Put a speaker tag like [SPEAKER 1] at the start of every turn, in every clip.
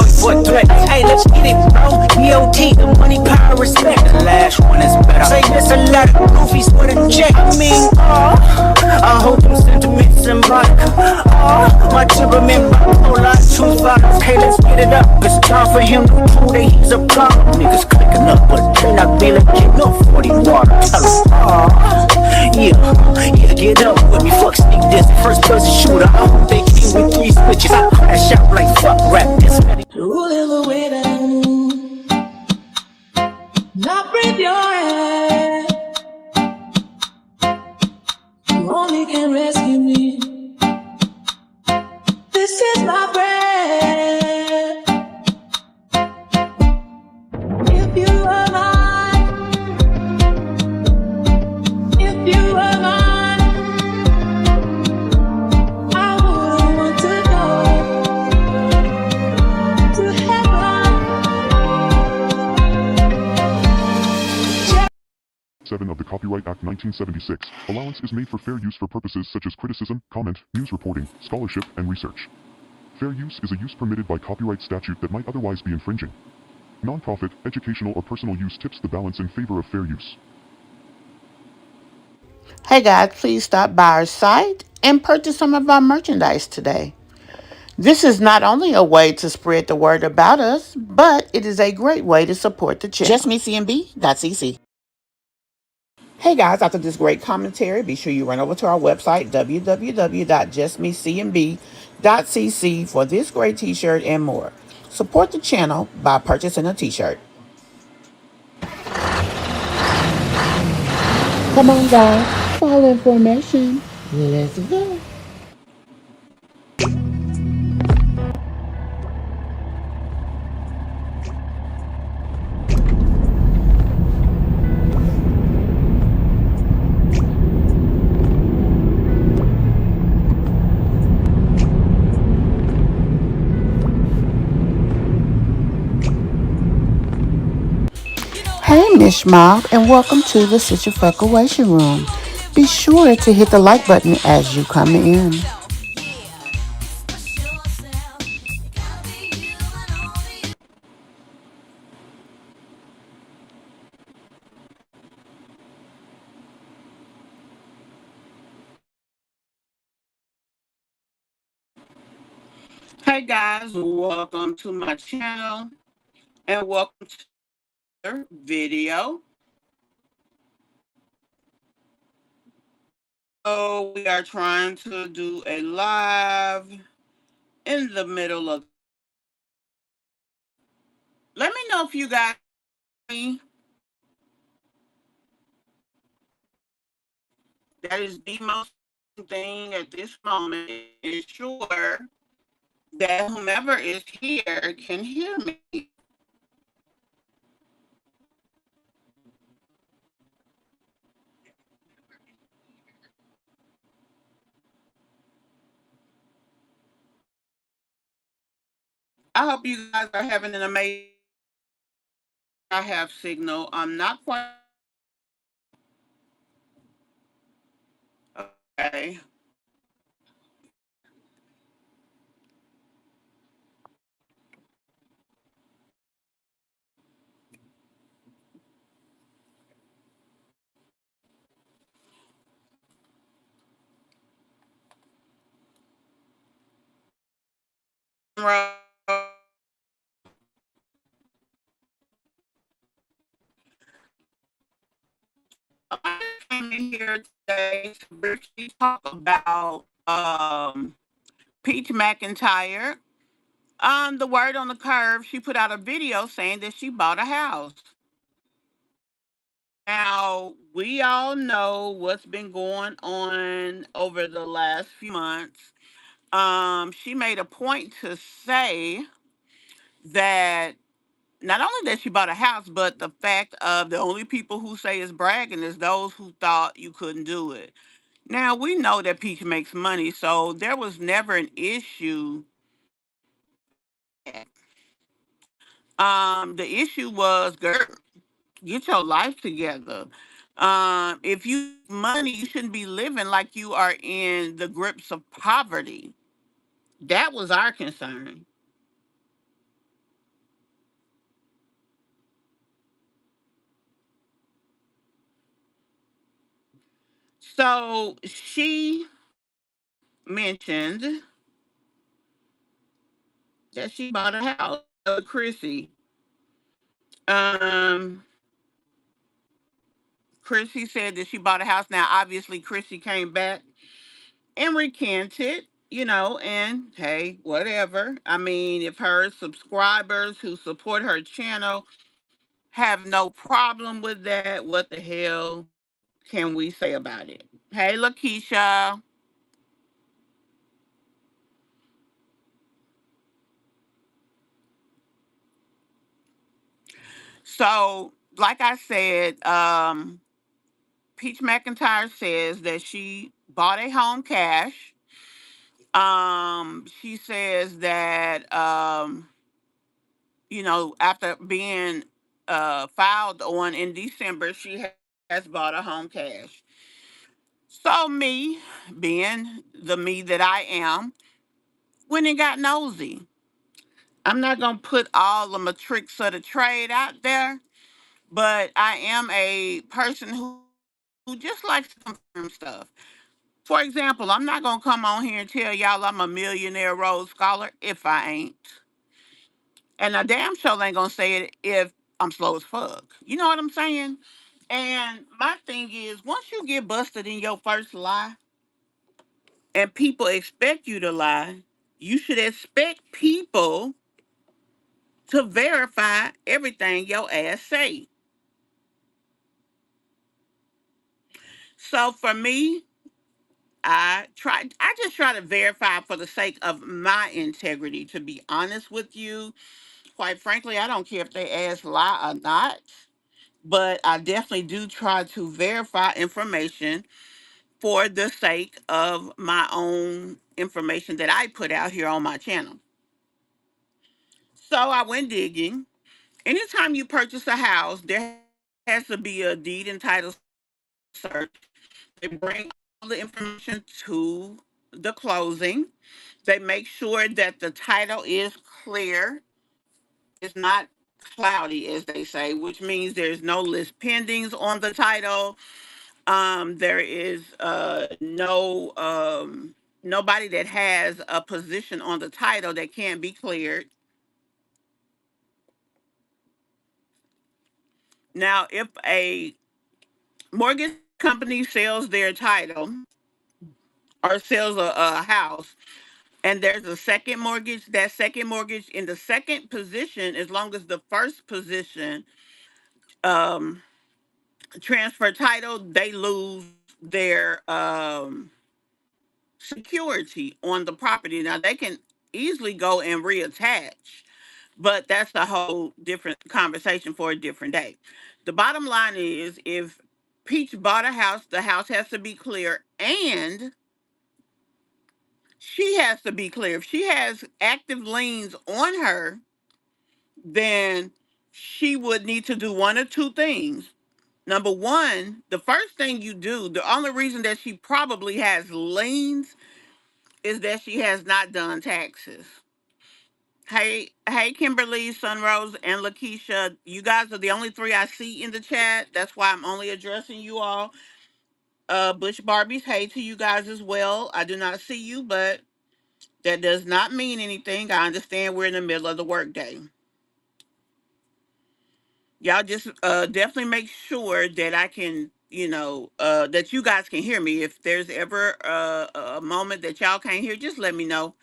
[SPEAKER 1] quick for a threat. Hey, let's get it, bro. EOT, the money, power, respect. The last one is better. Say this a lot of goofies with a check. I mean, I hope them sentiments symbolic. My temperament bipolar, choose violence. Hey, let's get it up. It's time for him to prove that he's a problem. Niggas clicking up, but they not feeling kick no 40 water. Tell him, yeah, get up with me. Fuck sneak this, first person shooter. I hope they came with 3 switches. I crash out like fuck rap this.
[SPEAKER 2] Rule in the waiting, not breathe your head. You only can rescue me. This is my bread. If you were mine, if you were mine, I wouldn't want to go to heaven.
[SPEAKER 3] 7 of the Copyright Act 1976. Allowance is made for fair use for purposes such as criticism, comment, news reporting, scholarship, and research. Fair use is a use permitted by copyright statute that might otherwise be infringing. Non-profit, educational, or personal use tips the balance in favor of fair use.
[SPEAKER 4] Hey guys, please stop by our site and purchase some of our merchandise today. This is not only a way to spread the word about us, but it is a great way to support the channel. Justmecmb.cc. Hey guys, after this great commentary, be sure you run over to our website, www.justmecmb.cc, for this great t-shirt and more. Support the channel by purchasing a t-shirt. Come on guys, for all information, let's go. Hey Mish Mob, and welcome to the Situation Room. Be sure to hit the like button as you come in. Hey guys, welcome to my channel and welcome to the video. So we are trying to do a live in the middle of. Let me know if you guys me. That is the most thing at this moment. Is sure that whomever is here can hear me. I hope you guys are having an amazing. I have signal. I'm not quite. Okay. I came in here today to briefly talk about Peach McIntyre. The word on the curve, she put out a video saying that she bought a house. Now, we all know what's been going on over the last few months. She made a point to say that not only that she bought a house, but the fact of the only people who say it's bragging is those who thought you couldn't do it. Now, we know that Peach makes money, so there was never an issue. The issue was, girl, get your life together. If you money, you shouldn't be living like you are in the grips of poverty. That was our concern. So she mentioned that she bought a house, Chrissy. Um, Chrissy said that she bought a house. Now, obviously, Chrissy came back and recanted, and hey, whatever. I mean, if her subscribers who support her channel have no problem with that, what the hell can we say about it? Hey, Lakeisha. So, like I said, Peach McIntyre says that she bought a home cash. She says that after being filed on in December, she has bought a home cash. So me, being the me that I am, went and got nosy. I'm not gonna put all the tricks of the trade out there, but I am a person who just likes to confirm stuff. For example, I'm not gonna come on here and tell y'all I'm a millionaire Rhodes Scholar if I ain't. And I damn sure ain't gonna say it if I'm slow as fuck. You know what I'm saying? And my thing is, once you get busted in your first lie and people expect you to lie, you should expect people to verify everything your ass say. So for me, I just try to verify for the sake of my integrity, to be honest with you. Quite frankly, I don't care if they ask lie or not, but I definitely do try to verify information for the sake of my own information that I put out here on my channel. So I went digging. Anytime you purchase a house, there has to be a deed and title search. They bring all the information to the closing. They make sure that the title is clear. It's not cloudy, as they say, which means there's no list pendings on the title. There is no nobody that has a position on the title that can't be cleared. Now, if a mortgage company sells their title or sells a house, and there's a second mortgage, that second mortgage in the second position, as long as the first position um, transfer title, they lose their security on the property. Now they can easily go and reattach, but that's a whole different conversation for a different day. The bottom line is, if Peach bought a house, the house has to be clear, and she has to be clear. If she has active liens on her, then she would need to do one or two things. Number one, the first thing you do, the only reason that she probably has liens is that she has not done taxes. Hey, Kimberly, Sunrose, and Lakeisha, you guys are the only three I see in the chat. That's why I'm only addressing you all. Bush Barbies, hey to you guys as well. I do not see you, but that does not mean anything. I understand we're in the middle of the workday. Y'all just definitely make sure that I can, that you guys can hear me. If there's ever a moment that y'all can't hear, just let me know.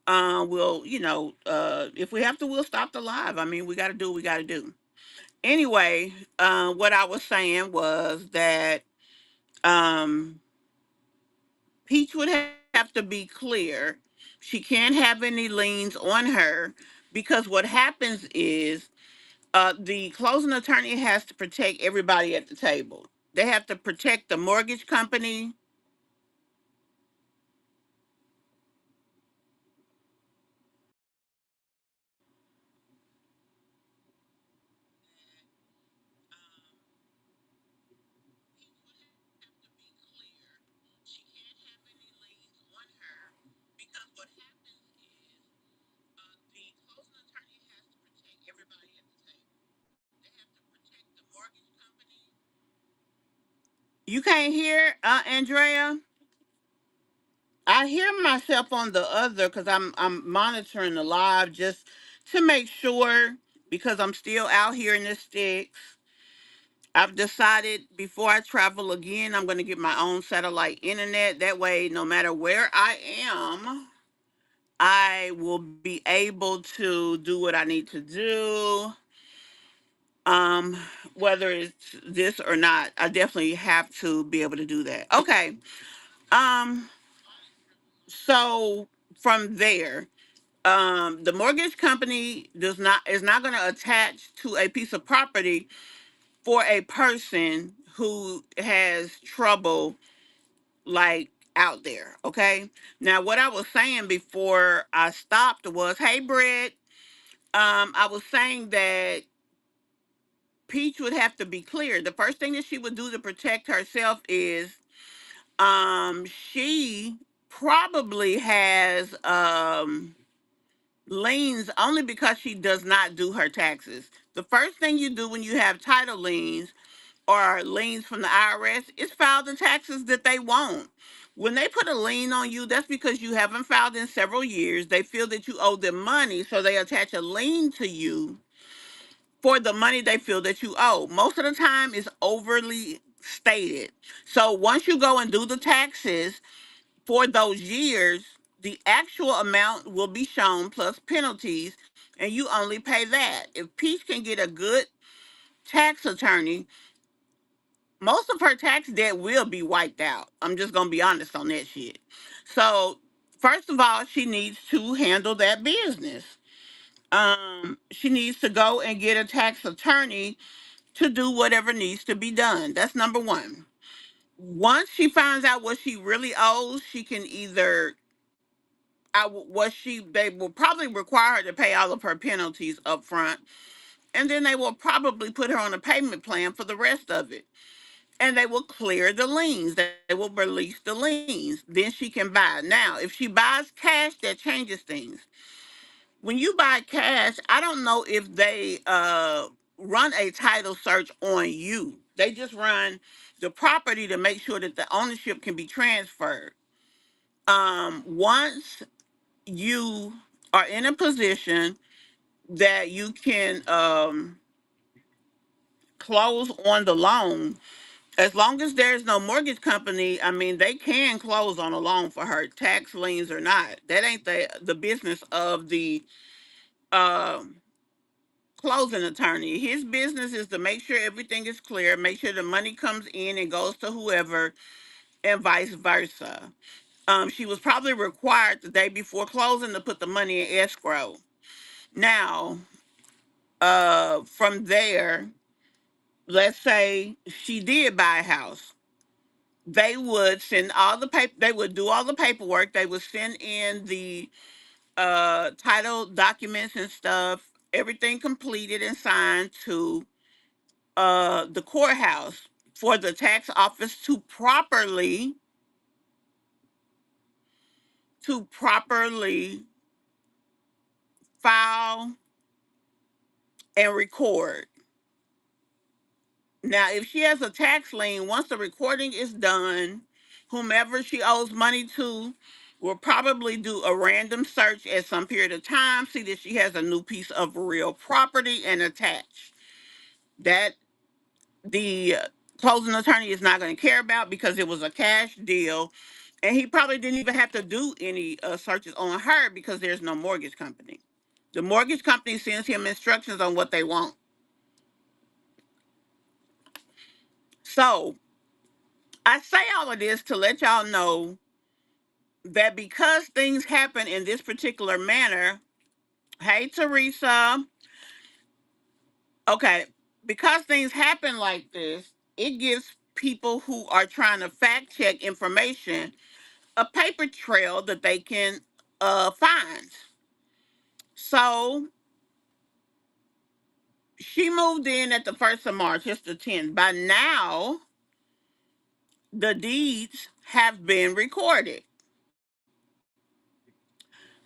[SPEAKER 4] We'll, if we have to, we'll stop the live. I mean, we got to do what we got to do. Anyway, what I was saying was that um, Peach would have to be clear. She can't have any liens on her, because what happens is the closing attorney has to protect everybody at the table. They have to protect the mortgage company. She can't have any liens on her, because what happens is the closing attorney has to protect everybody at the table. They have to protect the mortgage company. You can't hear, Andrea? I hear myself on the other because I'm monitoring the live just to make sure, because I'm still out here in the sticks. I've decided before I travel again, I'm going to get my own satellite internet. That way, no matter where I am, I will be able to do what I need to do. Um, Whether it's this or not, I definitely have to be able to do that. Okay. Um, so from there, the mortgage company is not going to attach to a piece of property for a person who has trouble, like, out there. Okay. Now, what I was saying before I stopped was, hey, Britt, I was saying that Peach would have to be clear. The first thing that she would do to protect herself is, she probably has liens only because she does not do her taxes. The first thing you do when you have title liens or liens from the IRS is file the taxes that they want. When they put a lien on you, that's because you haven't filed in several years. They feel that you owe them money, so they attach a lien to you for the money they feel that you owe. Most of the time, it's overly stated. So once you go and do the taxes for those years, the actual amount will be shown plus penalties, and you only pay that. If Peach can get a good tax attorney, most of her tax debt will be wiped out. I'm just gonna be honest on that shit. So, first of all, she needs to handle that business. She needs to go and get a tax attorney to do whatever needs to be done. That's number one. Once she finds out what she really owes, she can either they will probably require her to pay all of her penalties up front, and then they will probably put her on a payment plan for the rest of it. And they will clear the liens. They will release the liens. Then she can buy. Now, if she buys cash, that changes things. When you buy cash, I don't know if they run a title search on you. They just run the property to make sure that the ownership can be transferred. Once you are in a position that you can close on the loan, as long as there's no mortgage company, I mean, they can close on a loan for her, tax liens or not. That ain't the business of the um closing attorney. His business is to make sure everything is clear, make sure the money comes in and goes to whoever, and vice versa. She was probably required the day before closing to put the money in escrow. Now, from there, let's say she did buy a house. They would send all the paper. They would do all the paperwork. They would send in the title documents and stuff, everything completed and signed to the courthouse for the tax office to properly file and record. Now, if she has a tax lien, once the recording is done, whomever she owes money to will probably do a random search at some period of time, see that she has a new piece of real property and attach. That the closing attorney is not going to care about because it was a cash deal. And he probably didn't even have to do any searches on her because there's no mortgage company. The mortgage company sends him instructions on what they want. So I say all of this to let y'all know that because things happen in this particular manner, hey, Teresa, okay, because things happen like this, it gives people who are trying to fact check information a paper trail that they can find. So she moved in at the 1st of March, it's the 10th. By now, the deeds have been recorded.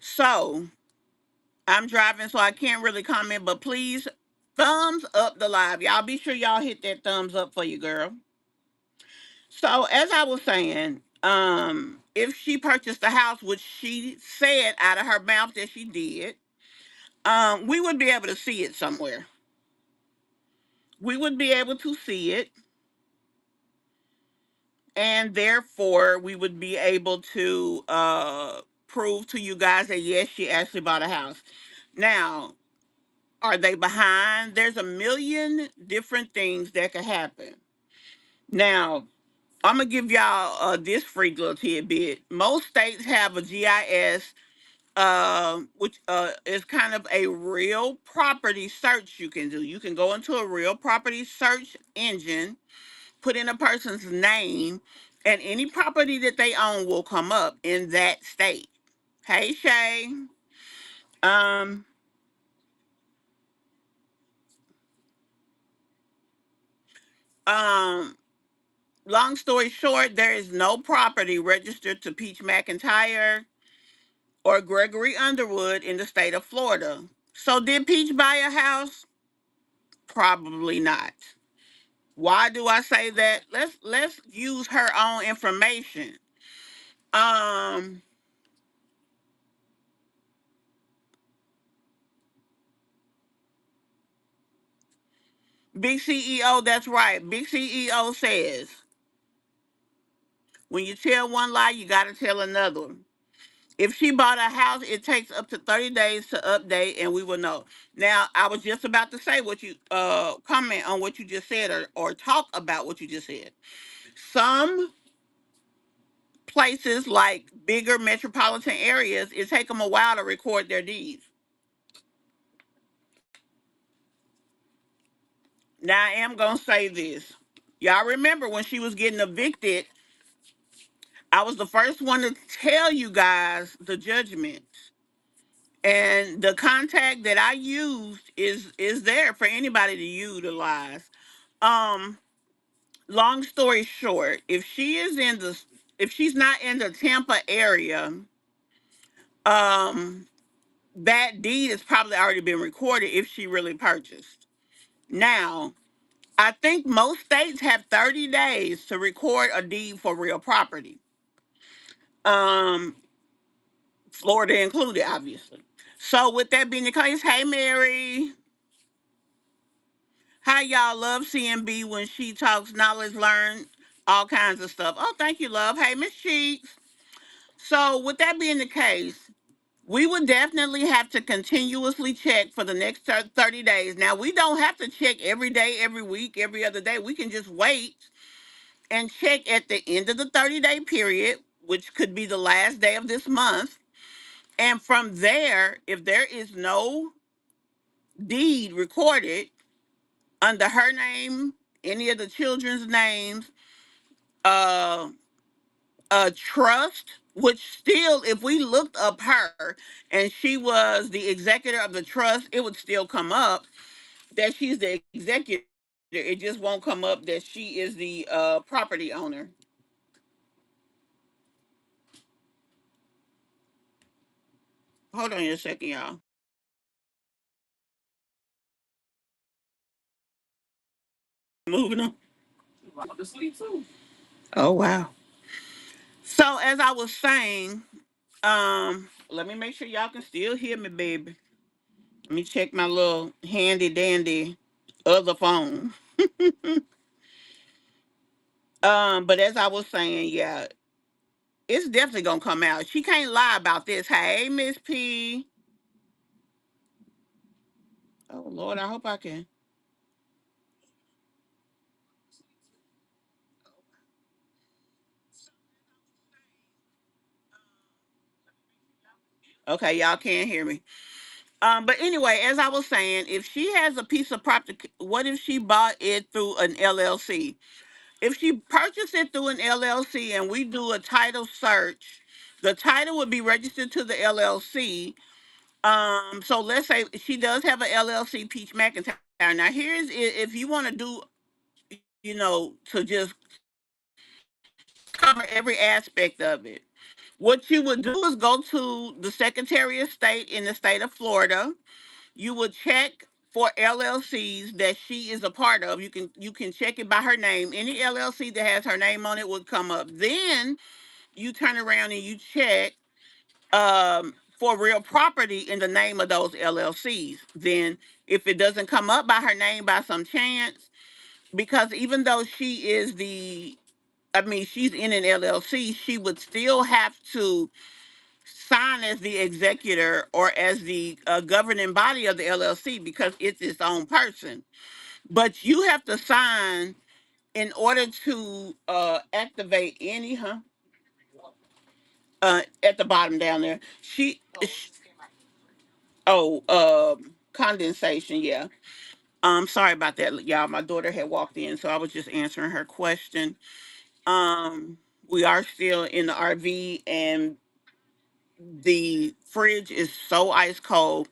[SPEAKER 4] So I'm driving, so I can't really comment, but please thumbs up the live. Y'all be sure y'all hit that thumbs up for you, girl. So as I was saying, if she purchased the house, which she said out of her mouth that she did, we would be able to see it somewhere. We would be able to see it, and therefore we would be able to prove to you guys that yes, she actually bought a house. Now, are they behind? There's a million different things that could happen. Now, I'm gonna give y'all this free little tidbit. Most states have a GIS, which is kind of a real property search you can do. You can go into a real property search engine, put in a person's name, and any property that they own will come up in that state. Hey Shay. Um, um, Long story short, there is no property registered to Peach McIntyre or Gregory Underwood in the state of Florida. So did Peach buy a house? Probably not. Why do I say that? Let's use her own information. Um Big CEO, that's right. Big CEO says when you tell one lie, you got to tell another one. If she bought a house, it takes up to 30 days to update and we will know. Now, I was just about to say what you comment on what you just said, or talk about what you just said. Some places like bigger metropolitan areas, it take them a while to record their deeds. Now, I am going to say this. Y'all remember when she was getting evicted, I was the first one to tell you guys the judgment. And the contact that I used is there for anybody to utilize. Um, Long story short, if she's not in the Tampa area, um, that deed has probably already been recorded if she really purchased. Now, I think most states have 30 days to record a deed for real property. Um, Florida included, obviously. So with that being the case, hey Mary, how y'all love CMB when she talks knowledge, learn all kinds of stuff. Oh, thank you, love. Hey, Miss Cheeks. So with that being the case, we would definitely have to continuously check for the next 30 days. Now, we don't have to check every day, every week, every other day. We can just wait and check at the end of the 30-day period, which could be the last day of this month. And from there, if there is no deed recorded under her name, any of the children's names, uh, a trust, which still, if we looked up her and she was the executor of the trust, it would still come up that she's the executor. It just won't come up that she is the property owner. Hold on a second, y'all. Moving on. Oh wow. So as I was saying, let me make sure y'all can still hear me, baby. Let me check my little handy dandy other phone. But as I was saying, yeah, it's definitely gonna come out. She can't lie about this. Hey, Miss P. Oh Lord, I hope I can. Okay, y'all can't hear me. But anyway, as I was saying, if she has a piece of property, what if she bought it through an LLC? If she purchased it through an LLC and we do a title search, the title would be registered to the LLC. So let's say she does have a LLC, Peach McIntyre. Now, here's if you want to do, to just cover every aspect of it. What you would do is go to the Secretary of State in the state of Florida. You would check for LLCs that she is a part of. You can check it by her name. Any LLC that has her name on it would come up. Then you turn around and you check for real property in the name of those LLCs. Then if it doesn't come up by her name by some chance, because even though she is she's in an LLC, she would still have to sign as the executor or as the governing body of the LLC because it's its own person. But you have to sign in order to activate any, at the bottom down there. Oh, condensation, yeah. Sorry about that, y'all. My daughter had walked in, so I was just answering her question. We are still in the RV, and the fridge is so ice cold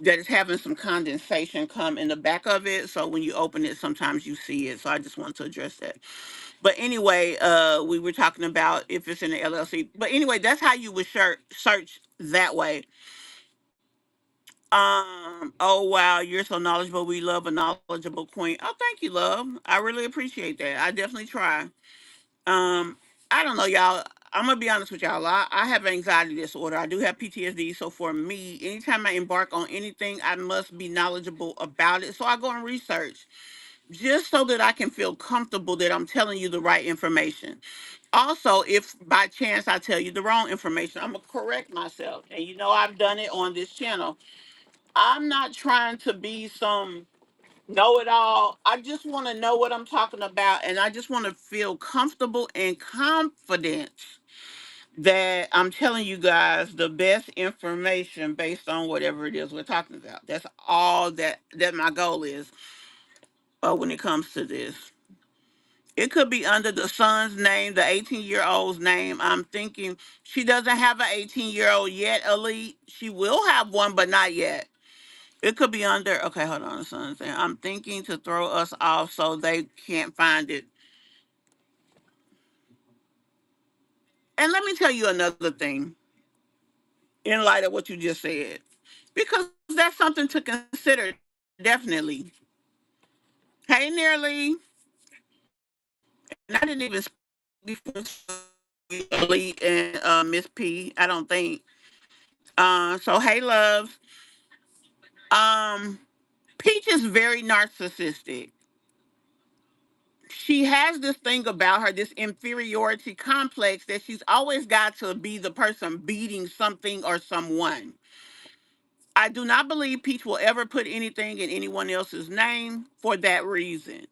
[SPEAKER 4] that it's having some condensation come in the back of it. So when you open it, sometimes you see it. So I just want to address that. But anyway, we were talking about if it's in the LLC. But anyway, that's how you would search that way. Oh wow, you're so knowledgeable. We love a knowledgeable queen. Oh, thank you, love. I really appreciate that. I definitely try. Um, I don't know, y'all. I'm gonna be honest with y'all. I have anxiety disorder. I do have PTSD. So for me, anytime I embark on anything, I must be knowledgeable about it. So I go and research just so that I can feel comfortable that I'm telling you the right information. Also, if by chance I tell you the wrong information, I'm gonna correct myself. And you know I've done it on this channel. I'm not trying to be some know it all. I just want to know what I'm talking about, and I just want to feel comfortable and confident that I'm telling you guys the best information based on whatever it is we're talking about. That's all that my goal is when it comes to this. It could be under the son's name, the 18-year-old's name. I'm thinking she doesn't have an 18-year-old yet, Elite. She will have one, but not yet. It could be under, okay, hold on, son. I'm thinking to throw us off so they can't find it. And let me tell you another thing in light of what you just said, because that's something to consider, definitely. Hey, Nearly, and I didn't even speak before Elite and Miss P, I don't think. So, hey, loves. Um, Peach is very narcissistic. She has this thing about her, this inferiority complex that she's always got to be the person beating something or someone. I do not believe Peach will ever put anything in anyone else's name for that reason.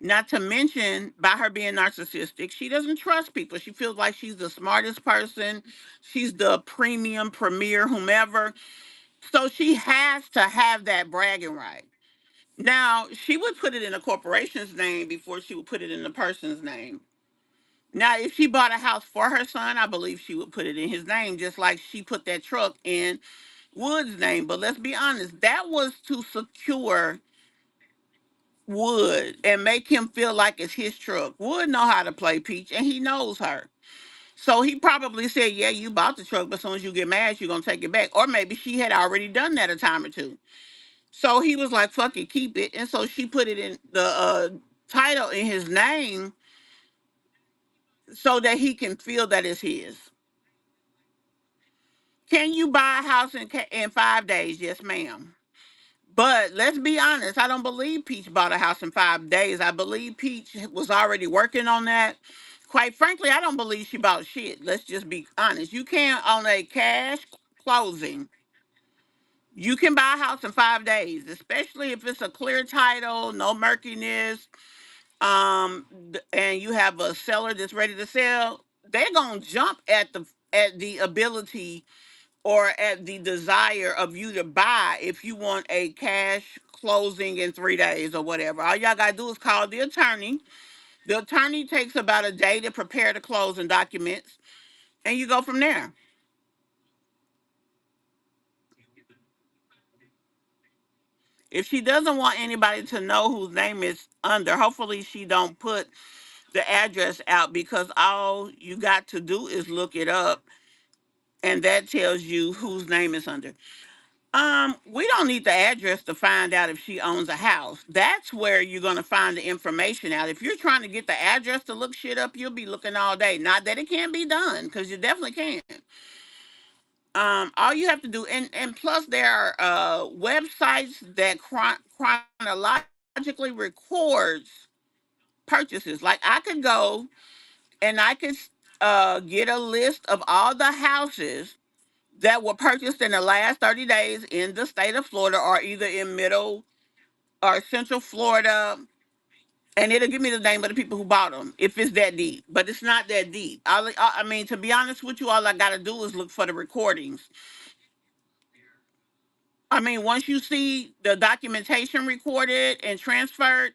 [SPEAKER 4] Not to mention, by her being narcissistic, she doesn't trust people. She feels like she's the smartest person. She's the premium, premier, whomever. So she has to have that bragging right. Now, she would put it in a corporation's name before she would put it in the person's name. Now, if she bought a house for her son, I believe she would put it in his name, just like she put that truck in Wood's name. But let's be honest, that was to secure Wood and make him feel like it's his truck. Wood know how to play Peach, and he knows her. So he probably said, yeah, you bought the truck, but as soon as you get mad, you're going to take it back. Or maybe she had already done that a time or two. So he was like, fuck it, keep it. And so she put it in the title in his name so that he can feel that it's his. Can you buy a house in 5 days? Yes, ma'am. But let's be honest, I don't believe Peach bought a house in 5 days. I believe Peach was already working on that. Quite frankly, I don't believe she bought shit. Let's just be honest. You can't, on a cash closing, you can buy a house in 5 days, especially if it's a clear title, no murkiness, and you have a seller that's ready to sell. They're gonna jump at the ability or at the desire of you to buy if you want a cash closing in 3 days or whatever. All y'all gotta do is call the attorney. The attorney takes about a day to prepare the closing documents, and you go from there. If she doesn't want anybody to know whose name is under, hopefully she don't put the address out, because all you got to do is look it up and that tells you whose name is under. We don't need the address to find out if she owns a house. That's where you're gonna find the information out. If you're trying to get the address to look shit up, you'll be looking all day. Not that it can't be done, because you definitely can. All you have to do, and plus there are websites that chronologically records purchases. Like I could go and I could get a list of all the houses that were purchased in the last 30 days in the state of Florida, or either in middle or central Florida, and it'll give me the name of the people who bought them if it's that deep. But it's not that deep. I mean, to be honest with you, all I got to do is look for the recordings. I mean, once you see the documentation recorded and transferred,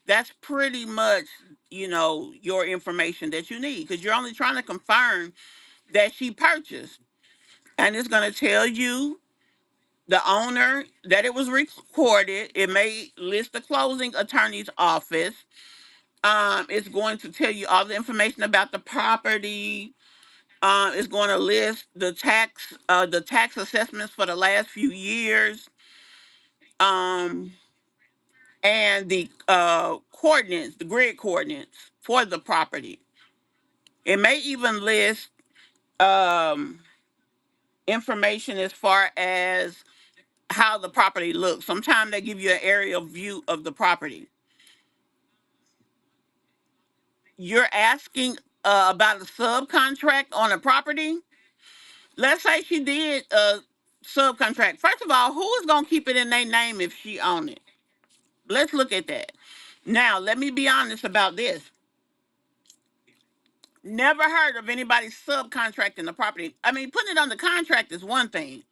[SPEAKER 4] that's pretty much, your information that you need, because you're only trying to confirm that she purchased. And it's going to tell you the owner that it was recorded. It may list the closing attorney's office. It's going to tell you all the information about the property. It's going to list the tax assessments for the last few years. Um, and the coordinates, the grid coordinates for the property. It may even list um, information as far as how the property looks. Sometimes they give you an aerial view of the property. You're asking about a subcontract on a property. Let's say she did a subcontract. First of all, who is gonna keep it in their name if she own it? Let's look at that. Now, let me be honest about this. Never heard of anybody subcontracting the property. I mean, putting it on the contract is one thing.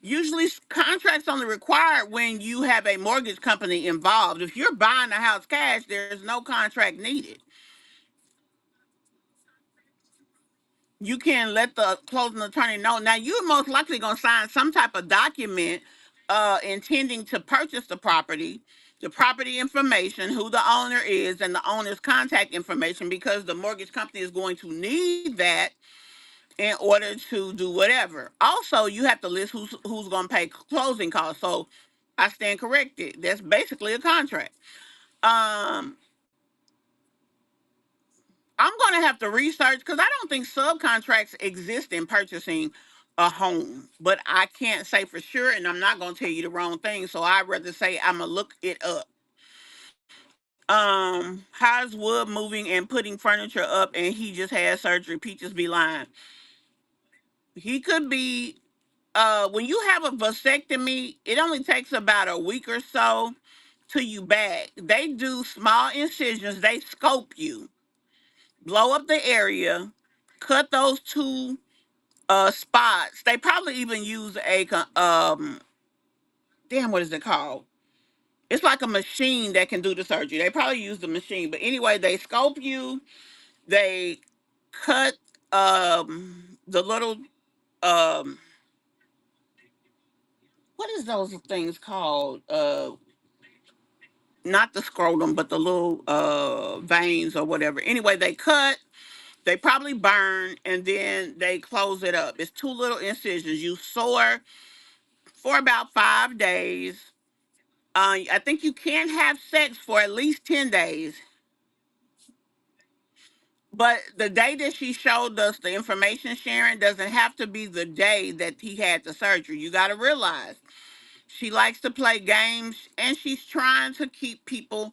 [SPEAKER 4] Usually, contracts only required when you have a mortgage company involved. If you're buying a house cash, there's no contract needed. You can let the closing attorney know. Now, you're most likely going to sign some type of document intending to purchase the property information, who the owner is, and the owner's contact information, because the mortgage company is going to need that in order to do whatever. Also, you have to list who's going to pay closing costs. So I stand corrected. That's basically a contract. Um, I'm going to have to research, because I don't think subcontracts exist in purchasing a home, but I can't say for sure, and I'm not going to tell you the wrong thing. So I'd rather say I'm gonna look it up. How's Wood moving and putting furniture up, and he just had surgery? Peaches be lying. He could be. When you have a vasectomy, it only takes about a week or so till you back. They do small incisions. They scope you, blow up the area, cut those two spots. They probably even use damn, what is it called? It's like a machine that can do the surgery. They probably use the machine, but anyway, they scope you. They cut the little um what is those things called? Not the scrotum, but the little veins or whatever. Anyway, they cut, they probably burn, and then they close it up. It's two little incisions. You sew for about 5 days. I think you can't have sex for at least 10 days. But the day that she showed us the information sharing doesn't have to be the day that he had the surgery. You got to realize she likes to play games, and she's trying to keep people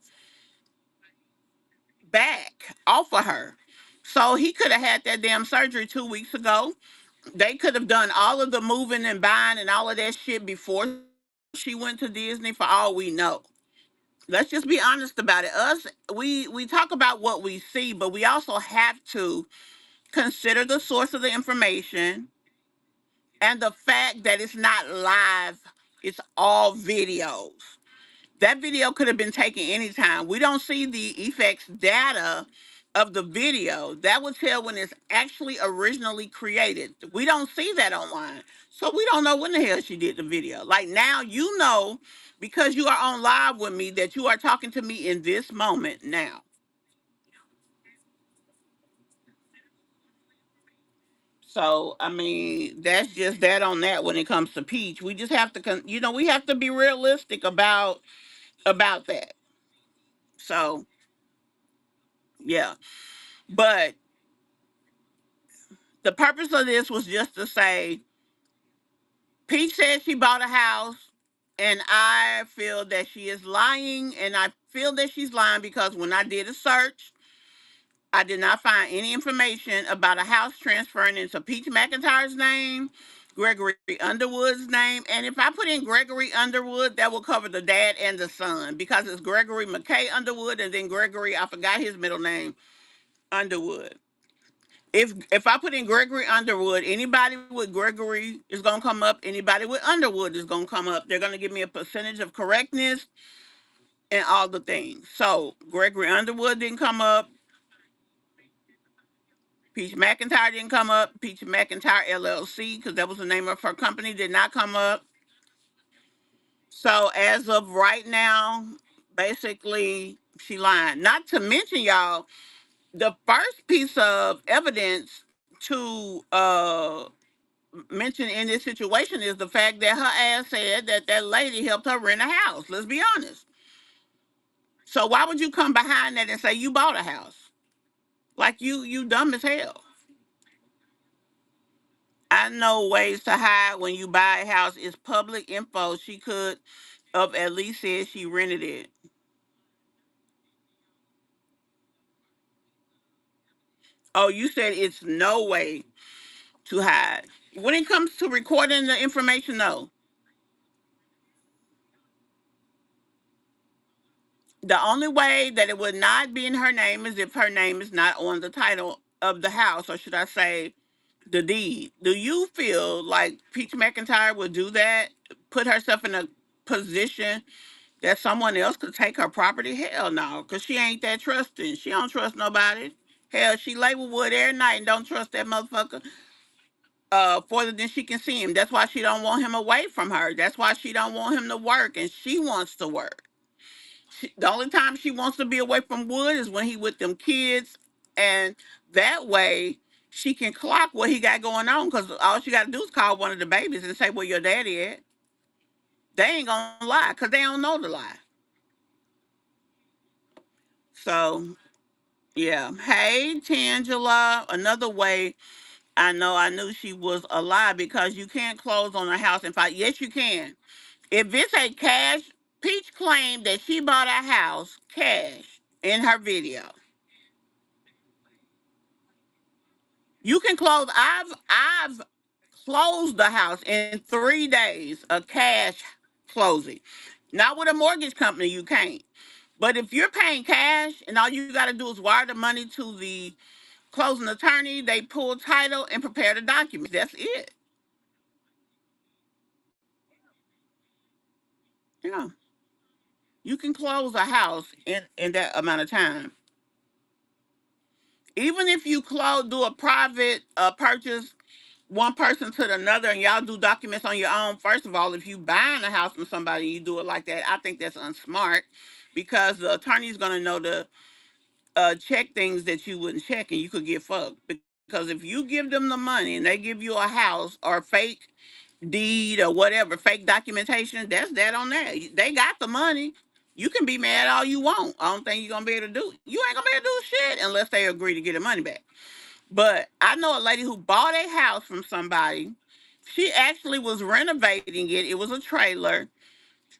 [SPEAKER 4] back off of her. So he could have had that damn surgery 2 weeks ago. They could have done all of the moving and buying and all of that shit before she went to Disney, for all we know. Let's just be honest about it. We talk about what we see, but we also have to consider the source of the information and the fact that it's not live, it's all videos. That video could have been taken anytime. We don't see the effects data of the video. That would tell when it's actually originally created. We don't see that online. So we don't know when the hell she did the video. Like, now you know, because you are on live with me, that you are talking to me in this moment now. So I mean, that's just that on that. When it comes to Peach, we just have to, we have to be realistic about that. So yeah, but the purpose of this was just to say Peach said she bought a house, and I feel that she is lying, and I feel that she's lying because when I did a search, I did not find any information about a house transferring into Peach McIntyre's name, Gregory Underwood's name, and if I put in Gregory Underwood, that will cover the dad and the son because it's Gregory McKay Underwood and then Gregory, I forgot his middle name, Underwood. If I put in Gregory Underwood, anybody with Gregory is gonna come up. Anybody with Underwood is gonna come up. They're gonna give me a percentage of correctness and all the things. So Gregory Underwood didn't come up. Peach McIntyre didn't come up. Peach McIntyre LLC, because that was the name of her company, did not come up. So as of right now, basically she lying. Not to mention, y'all, the first piece of evidence to mention in this situation is the fact that her ass said that that lady helped her rent a house. Let's be honest. So why would you come behind that and say you bought a house? Like you dumb as hell. I know ways to hide when you buy a house. It's public info. She could have at least said she rented it. Oh, you said it's no way to hide. When it comes to recording the information, no. The only way that it would not be in her name is if her name is not on the title of the house, or should I say, the deed. Do you feel like Peach McIntyre would do that? Put herself in a position that someone else could take her property? Hell no, because she ain't that trusting. She don't trust nobody. Hell, she lay with Wood every night and don't trust that motherfucker further than she can see him. That's why she don't want him away from her. That's why she don't want him to work, and she wants to work. The only time she wants to be away from Wood is when he with them kids, and that way she can clock what he got going on. Because all she got to do is call one of the babies and say, "Where your daddy at?" They ain't gonna lie because they don't know the lie. So yeah. Hey, Tangela. Another way I knew she was a lie because you can't close on a house. In fact, yes, you can. If it's a cash, Peach claimed that she bought a house cash in her video. You can close. I've closed the house in 3 days, a cash closing. Not with a mortgage company, you can't. But if you're paying cash and all you got to do is wire the money to the closing attorney, they pull title and prepare the documents. That's it. Yeah. You can close a house in that amount of time. Even if you do a private purchase, one person to another, and y'all do documents on your own. First of all, if you buying a house from somebody, you do it like that. I think that's unsmart because the attorney's gonna know to check things that you wouldn't check, and you could get fucked. Because if you give them the money and they give you a house or fake deed or whatever, fake documentation, that's that on there. They got the money. You can be mad all you want. I don't think you're gonna be able to do. You ain't gonna be able to do shit unless they agree to get the money back. But I know a lady who bought a house from somebody. She actually was renovating it. It was a trailer.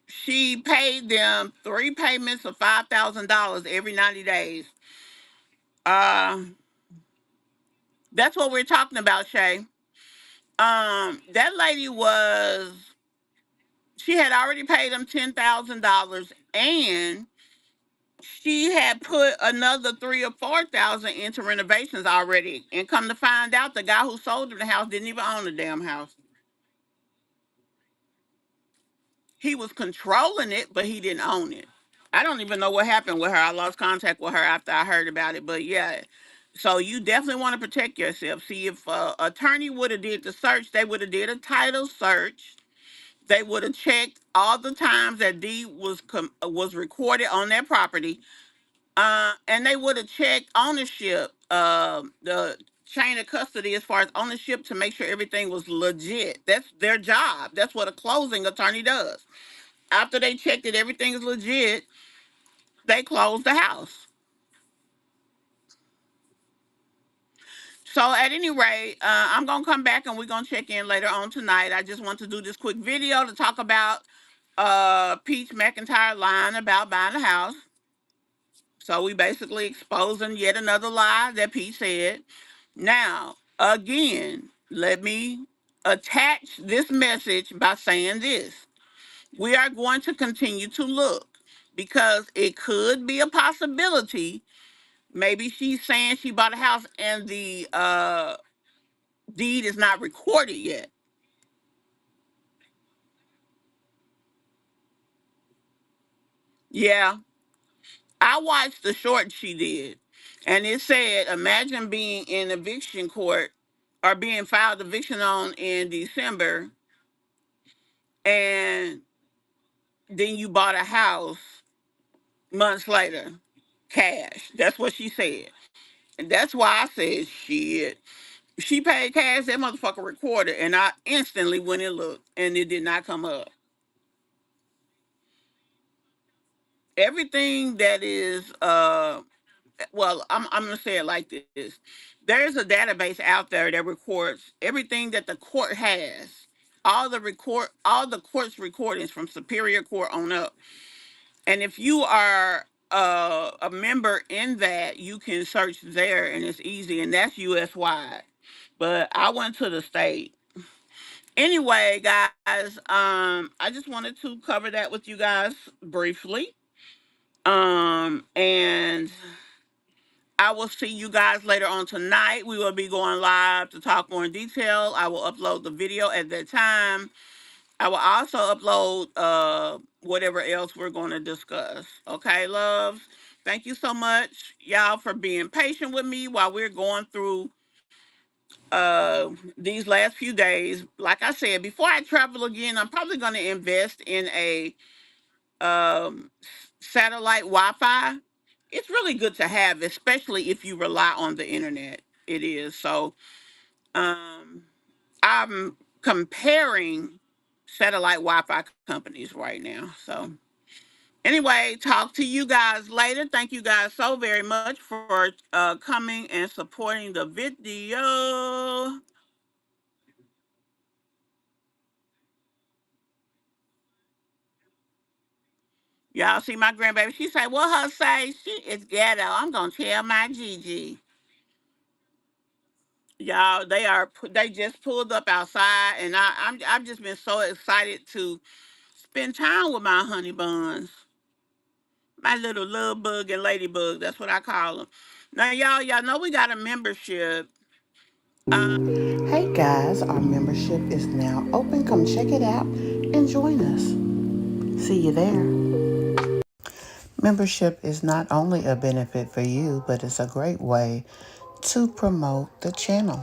[SPEAKER 4] She paid them 3 payments of $5,000 every 90 days. Uh, that's what we're talking about, Shay. That lady was, she had already paid them $10,000, and she had put another 3 or 4 thousand into renovations already. And come to find out, the guy who sold her the house didn't even own the damn house. He was controlling it, but he didn't own it. I don't even know what happened with her. I lost contact with her after I heard about it. But yeah, so you definitely want to protect yourself. See, if attorney would have did the search, they would have did a title search. They would have checked all the times that deed was recorded on their property, and they would have checked ownership. The chain of custody as far as ownership to make sure everything was legit. That's their job. That's what a closing attorney does. After they checked that everything is legit, they close the house. So at any rate, I'm gonna come back and we're gonna check in later on tonight. I just want to do this quick video to talk about Peach McIntyre lying about buying a house. So we basically exposing yet another lie that Peach said. Now, again, let me attach this message by saying this. We are going to continue to look because it could be a possibility. Maybe she's saying she bought a house and the deed is not recorded yet. Yeah, I watched the short she did, and it said, imagine being in eviction court or being filed eviction on in December, and then you bought a house months later, cash. That's what she said. And that's why I said, shit. She paid cash, that motherfucker recorded, and I instantly went and looked, and it did not come up. Everything that is well, I'm gonna say it like this. There's a database out there that records everything that the court has. All the court's recordings from Superior Court on up. And if you are a member in that, you can search there and it's easy, and that's US wide. But I went to the state. Anyway, guys, I just wanted to cover that with you guys briefly. And I will see you guys later on tonight. We will be going live to talk more in detail. I will upload the video at that time. I will also upload whatever else we're going to discuss. Okay, loves? Thank you so much, y'all, for being patient with me while we're going through these last few days. Like I said, before I travel again, I'm probably going to invest in a um, satellite Wi-Fi. It's really good to have, especially if you rely on the internet. It is. So um, I'm comparing satellite Wi-Fi companies right now. So anyway, talk to you guys later. Thank you guys so very much for coming and supporting the video. Y'all see my grandbaby? She said, "What her say? She is ghetto. I'm gonna tell my Gigi." Y'all, they just pulled up outside, and I've just been so excited to spend time with my honey buns, my little love bug and ladybug. That's what I call them. Now, y'all know we got a membership.
[SPEAKER 5] Hey guys, our membership is now open. Come check it out and join us. See you there. Membership is not only a benefit for you, but it's a great way to promote the channel.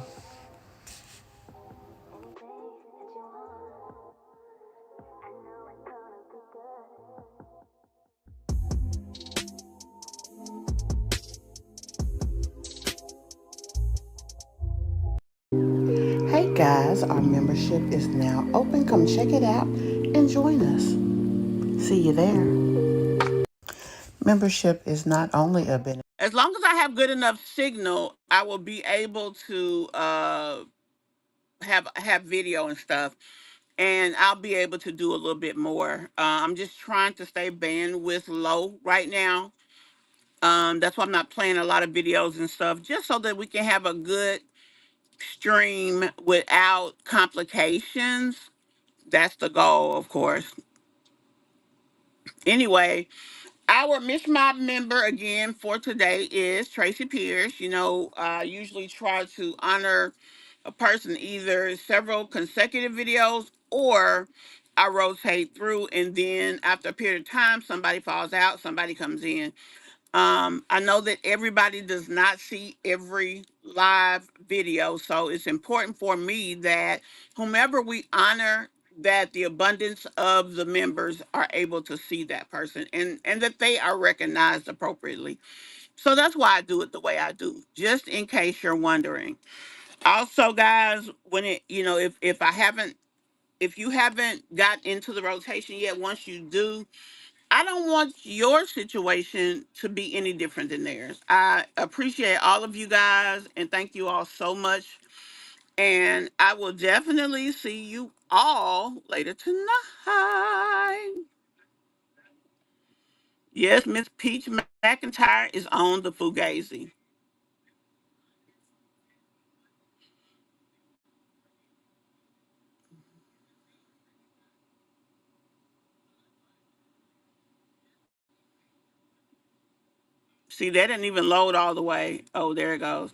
[SPEAKER 5] Hey guys, our membership is now open. Come check it out and join us. See you there. Membership is not only a benefit.
[SPEAKER 4] As long as I have good enough signal, I will be able to have video and stuff, and I'll be able to do a little bit more. I'm just trying to stay bandwidth low right now. That's why I'm not playing a lot of videos and stuff, just so that we can have a good stream without complications. That's the goal, of course. Anyway, our Miss Mob member again for today is Tracy Pierce. You know, I usually try to honor a person either several consecutive videos or I rotate through, and then after a period of time, somebody falls out, somebody comes in. I know that everybody does not see every live video, so it's important for me that whomever we honor, that the abundance of the members are able to see that person and that they are recognized appropriately. So that's why I do it the way I do, just in case you're wondering. Also, guys, when it, if you haven't got into the rotation yet, once you do, I don't want your situation to be any different than theirs. I appreciate all of you guys and thank you all so much. And I will definitely see you all later tonight. Yes, Miss Peach McIntyre is on the Fugazi. See, that didn't even load all the way. Oh, there it goes.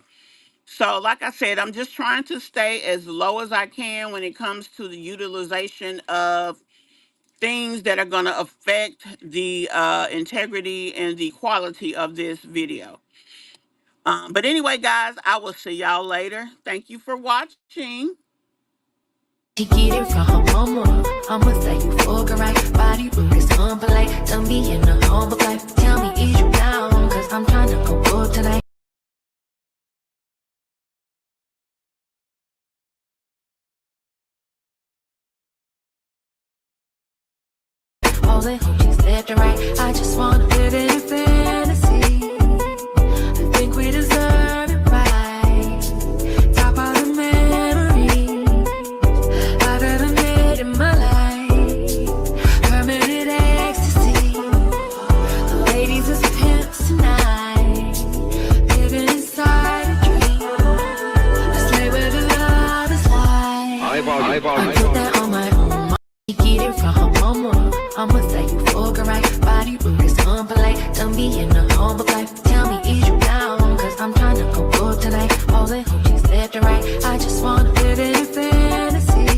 [SPEAKER 4] So, like I said, I'm just trying to stay as low as I can when it comes to the utilization of things that are going to affect the integrity and the quality of this video. But anyway, guys, I will see y'all later. Thank you for watching.
[SPEAKER 2] She get it from her mama. I'ma say you fuck her right. Body rude is unpolite. Tell me in a humble life. Tell me is you down? Cause I'm trying to go up tonight. All the hoes left and right. I just wanna live in a